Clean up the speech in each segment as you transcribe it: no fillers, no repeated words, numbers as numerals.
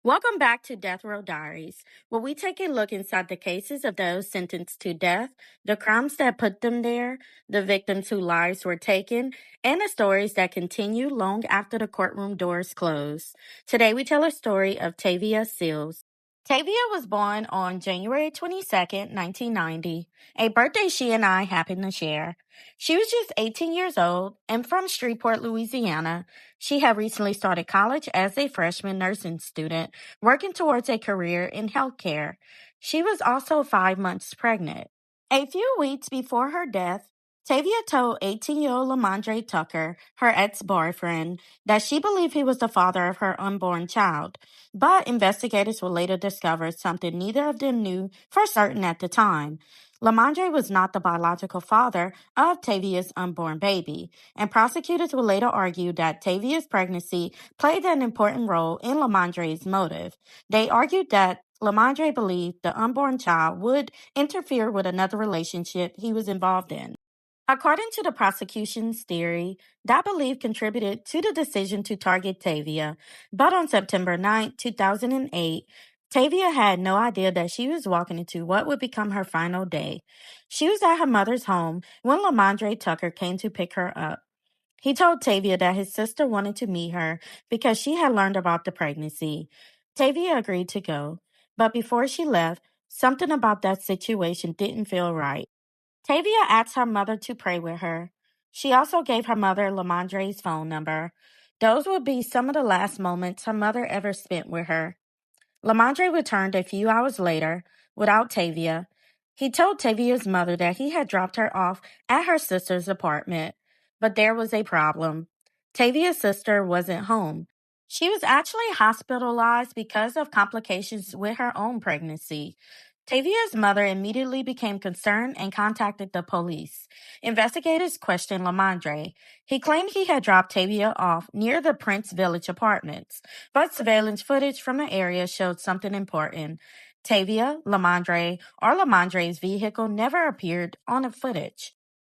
Welcome back to Death Row Diaries, where we take a look inside the cases of those sentenced to death, the crimes that put them there, the victims whose lives were taken, and the stories that continue long after the courtroom doors close. Today we tell a story of Tavia Sills. Tavia was born on January 22nd, 1990, a birthday she and I happened to share. She was just 18 years old and from Shreveport, Louisiana. She had recently started college as a freshman nursing student, working towards a career in healthcare. She was also 5 months pregnant. A few weeks before her death, Tavia told 18-year-old Lamondre Tucker, her ex-boyfriend, that she believed he was the father of her unborn child. But investigators would later discover something neither of them knew for certain at the time. Lamondre was not the biological father of Tavia's unborn baby, and prosecutors would later argue that Tavia's pregnancy played an important role in Lamondre's motive. They argued that Lamondre believed the unborn child would interfere with another relationship he was involved in. According to the prosecution's theory, that belief contributed to the decision to target Tavia. But on September 9, 2008, Tavia had no idea that she was walking into what would become her final day. She was at her mother's home when Lamondre Tucker came to pick her up. He told Tavia that his sister wanted to meet her because she had learned about the pregnancy. Tavia agreed to go, but before she left, something about that situation didn't feel right. Tavia asked her mother to pray with her. She also gave her mother Lamondre's phone number. Those would be some of the last moments her mother ever spent with her. Lamondre returned a few hours later without Tavia. He told Tavia's mother that he had dropped her off at her sister's apartment, but there was a problem. Tavia's sister wasn't home. She was actually hospitalized because of complications with her own pregnancy. Tavia's mother immediately became concerned and contacted the police. Investigators questioned Lamondre. He claimed he had dropped Tavia off near the Prince Village apartments, but surveillance footage from the area showed something important. Tavia, Lamondre, or Lamondre's vehicle never appeared on the footage.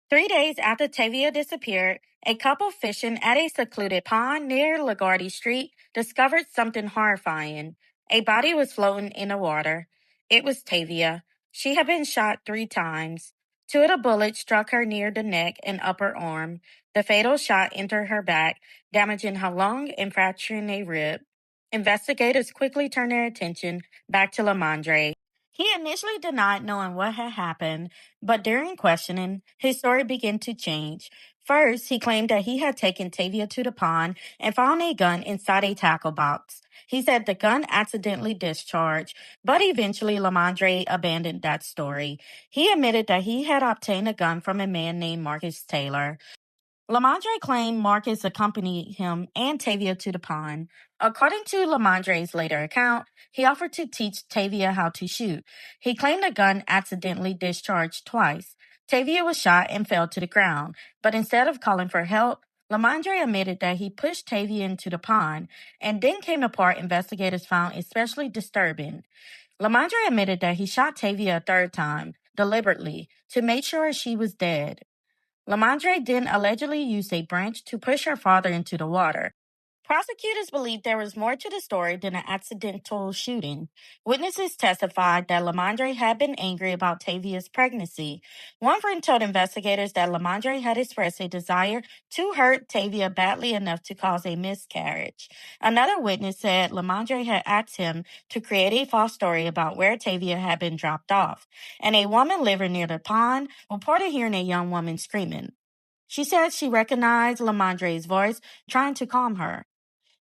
3 days after Tavia disappeared, a couple fishing at a secluded pond near LaGuardia Street discovered something horrifying. A body was floating in the water. It was Tavia. She had been shot 3 times. Two of the bullets struck her near the neck and upper arm. The fatal shot entered her back, damaging her lung and fracturing a rib. Investigators quickly turned their attention back to Lamondre. He initially denied knowing what had happened, but during questioning, his story began to change. First, he claimed that he had taken Tavia to the pond and found a gun inside a tackle box. He said the gun accidentally discharged, but eventually Lamondre abandoned that story. He admitted that he had obtained a gun from a man named Marcus Taylor. Lamondre claimed Marcus accompanied him and Tavia to the pond. According to Lamondre's later account, he offered to teach Tavia how to shoot. He claimed the gun accidentally discharged twice. Tavia was shot and fell to the ground, but instead of calling for help, Lamondre admitted that he pushed Tavia into the pond, and then came the part investigators found especially disturbing. Lamondre admitted that he shot Tavia a third time, deliberately, to make sure she was dead. Lamondre then allegedly used a branch to push her father into the water. Prosecutors believe there was more to the story than an accidental shooting. Witnesses testified that Lamondre had been angry about Tavia's pregnancy. One friend told investigators that Lamondre had expressed a desire to hurt Tavia badly enough to cause a miscarriage. Another witness said Lamondre had asked him to create a false story about where Tavia had been dropped off, and a woman living near the pond reported hearing a young woman screaming. She said she recognized Lamondre's voice, trying to calm her.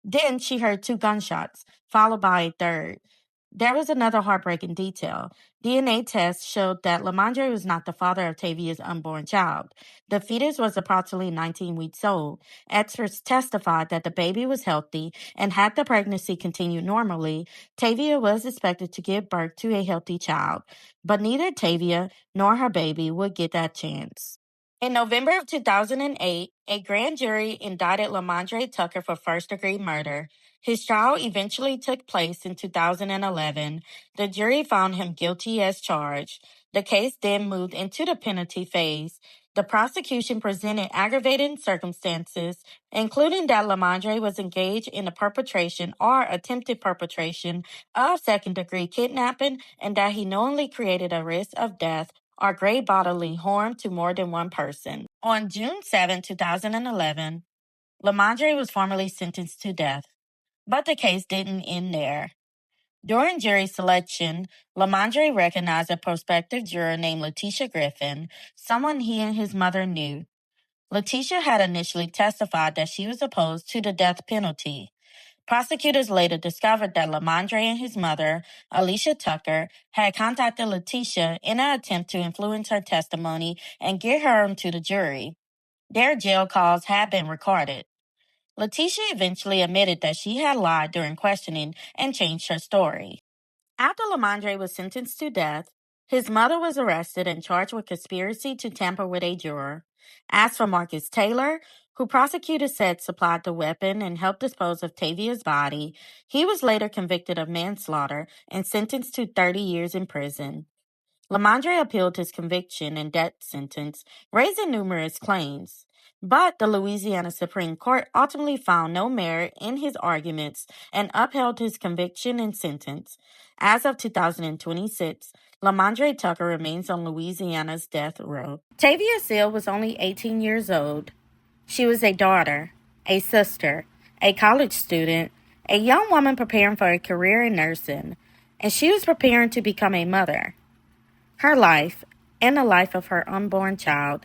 Then she heard 2 gunshots, followed by a third. There was another heartbreaking detail. DNA tests showed that Lamondre was not the father of Tavia's unborn child. The fetus was approximately 19 weeks old. Experts testified that the baby was healthy, and had the pregnancy continued normally, Tavia was expected to give birth to a healthy child. But neither Tavia nor her baby would get that chance. In November of 2008, a grand jury indicted Lamondre Tucker for first-degree murder. His trial eventually took place in 2011. The jury found him guilty as charged. The case then moved into the penalty phase. The prosecution presented aggravating circumstances, including that Lamondre was engaged in the perpetration or attempted perpetration of second-degree kidnapping and that he knowingly created a risk of death or grave bodily harm to more than one person. On June 7, 2011, Lamondre was formally sentenced to death, but the case didn't end there. During jury selection, Lamondre recognized a prospective juror named Letitia Griffin, someone he and his mother knew. Letitia had initially testified that she was opposed to the death penalty. Prosecutors later discovered that Lamondre and his mother, Alicia Tucker, had contacted Letitia in an attempt to influence her testimony and get her onto the jury. Their jail calls had been recorded. Letitia eventually admitted that she had lied during questioning and changed her story. After Lamondre was sentenced to death, his mother was arrested and charged with conspiracy to tamper with a juror. As for Marcus Taylor, who prosecutors said supplied the weapon and helped dispose of Tavia's body, he was later convicted of manslaughter and sentenced to 30 years in prison. Lamondre appealed his conviction and death sentence, raising numerous claims. But the Louisiana Supreme Court ultimately found no merit in his arguments and upheld his conviction and sentence. As of 2026, Lamondre Tucker remains on Louisiana's death row. Tavia Sills was only 18 years old. She was a daughter, a sister, a college student, a young woman preparing for a career in nursing, and she was preparing to become a mother. Her life, and the life of her unborn child,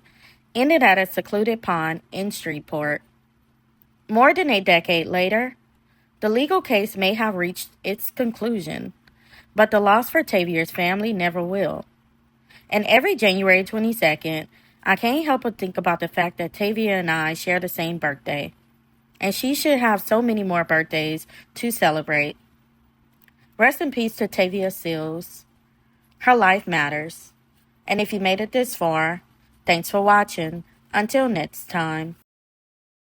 ended at a secluded pond in Shreveport. More than a decade later, the legal case may have reached its conclusion, but the loss for Tavia's family never will. And every January 22nd, I can't help but think about the fact that Tavia and I share the same birthday, and she should have so many more birthdays to celebrate. Rest in peace to Tavia Sills. Her life matters. And if you made it this far, thanks for watching. Until next time.